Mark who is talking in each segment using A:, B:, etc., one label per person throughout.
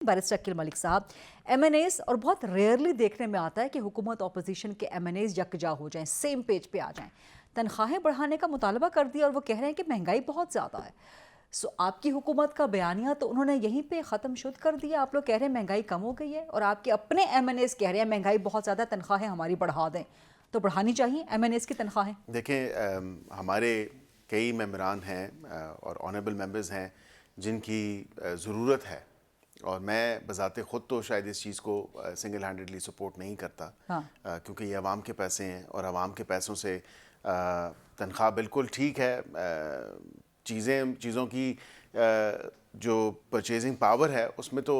A: Barrister Aqeel Malik साहब, MNS और बहुत रेयरली देखने में आता है कि हुकूमत अपोजिशन के एमएनएस यकजा हो जाएं, सेम पेज पे आ जाएं। तनख्वाहें बढ़ाने का मुतालबा कर दिया और वो कह रहे हैं कि महंगाई बहुत ज़्यादा है। आपकी हुकूमत का बयानिया तो उन्होंने यहीं पे ख़त्म शुद्ध कर दिया। आप लोग कह रहे हैं महंगाई कम हो गई है और आपके अपने एमएनएस कह रहे हैं महंगाई बहुत ज़्यादा, तनख्वाहें हमारी बढ़ा दें। तो बढ़ानी चाहिए एमएनएस की तनख्वाहें।
B: देखें, हमारे कई मेंबरान हैं और ऑनरेबल मेंबर्स हैं जिनकी ज़रूरत है, और मैं बज़ाते ख़ुद तो शायद इस चीज़ को सिंगल हैंडेडली सपोर्ट नहीं करता। क्योंकि ये आवाम के पैसे हैं और आवाम के पैसों से तनख्वाह बिल्कुल ठीक है। चीज़ों की जो परचेजिंग पावर है उसमें तो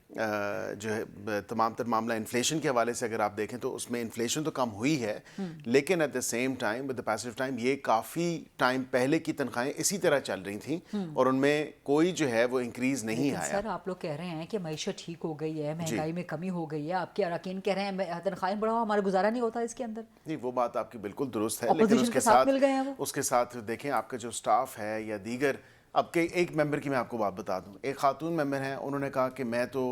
B: जो है तमाम तर मामला इन्फ्लेशन के हवाले से अगर आप देखें तो उसमें इन्फ्लेशन तो कम हुई है, लेकिन at the same time with the passage of time ये काफ़ी टाइम पहले की तनख्वाहें इसी तरह चल रही थी और उनमें कोई जो है वो इंक्रीज़ नहीं आया।
A: सर आप लोग कह रहे हैं कि मईशत ठीक हो गई है, महंगाई में कमी हो गई है, आपके अरकान कह रहे हैं तनख्वाहें बढ़ाओ, हमारा गुजारा नहीं होता इसके अंदर।
B: नहीं, वो बात आपकी बिल्कुल दुरुस्त है, लेकिन उसके साथ देखें आपका जो स्टाफ है या दीगर, अब के एक मेंबर की मैं आपको बात बता दूं, एक खातून मेंबर हैं, उन्होंने कहा कि मैं तो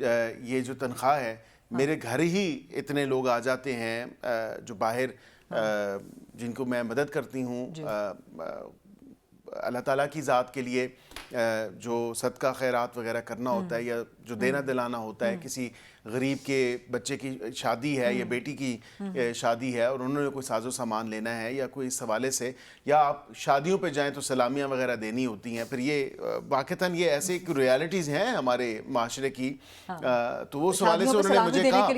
B: ये जो तनख्वाह है मेरे घर ही इतने लोग आ जाते हैं जो बाहर जिनको मैं मदद करती हूँ अल्लाह ताला की ज़ात के लिए, जो सदका खैरात वगैरह करना होता है या जो देना दिलाना होता है, किसी गरीब के बच्चे की शादी है या बेटी की शादी है और उन्होंने कोई साजो सामान लेना है या कोई इस हवाले से, या आप शादियों पे जाएं तो सलामियाँ वगैरह देनी होती हैं, फिर ये वाक़तन ये ऐसे एक रियलिटीज़ हैं हमारे माशरे की। तो वो इस हवाले से उन्होंने मुझे कहा,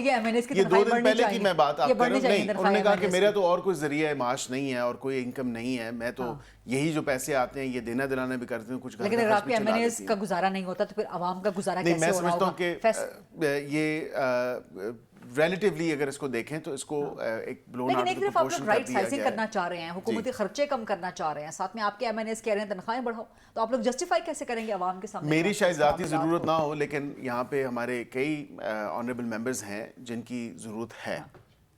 B: ये 2 दिन पहले की मैं बात आप कर रहा हूँ, नहीं, उन्होंने कहा कि मेरा तो और कोई ज़रिया माश नहीं है और कोई इनकम नहीं है, मैं तो यही जो पैसे आते हैं ये देना दिलाना भी करती हूँ, कुछ
A: लेकिन अगर आपके एमएनएस का गुजारा नहीं होता तो फिर आवाम का गुजारा कैसे होगा?
B: मैं समझता हूँ कि ये रिलेटिवली अगर इसको देखें तो इसको एक ब्लोन आउट
A: एक तरफ आप लोग राइट साइजिंग करना चाह रहे हैं, हुकूमती खर्चे कम करना चाह रहे हैं, साथ में आपके एमएनएस कह रहे हैं तनख्वाहें बढ़ाओ, तो आप लोग जस्टिफाई कैसे करेंगे आवाम के सामने?
B: मेरी शायद ज़ाती ज़रूरत ना हो, लेकिन यहाँ पे हमारे कई ऑनरेबल मेंबर्स हैं जिनकी ज़रूरत है।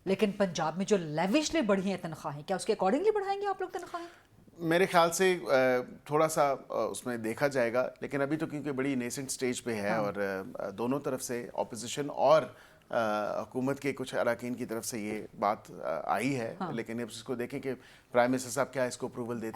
A: लेकिन पंजाब में जो लेविशली बढ़ी हैं तनख्वाहें, क्या उसके अकॉर्डिंगली बढ़ाएंगे आप लोग तनख्वाहें?
B: मेरे ख्याल से थोड़ा सा उसमें देखा जाएगा, लेकिन अभी तो क्योंकि बड़ी नेसेंट स्टेज पे है और दोनों तरफ से ऑपोजिशन और हुकूमत के कुछ अरकान की तरफ से ये बात आई है, लेकिन अब इसको देखें कि प्राइम मिनिस्टर साहब क्या इसको अप्रूवल देते हैं।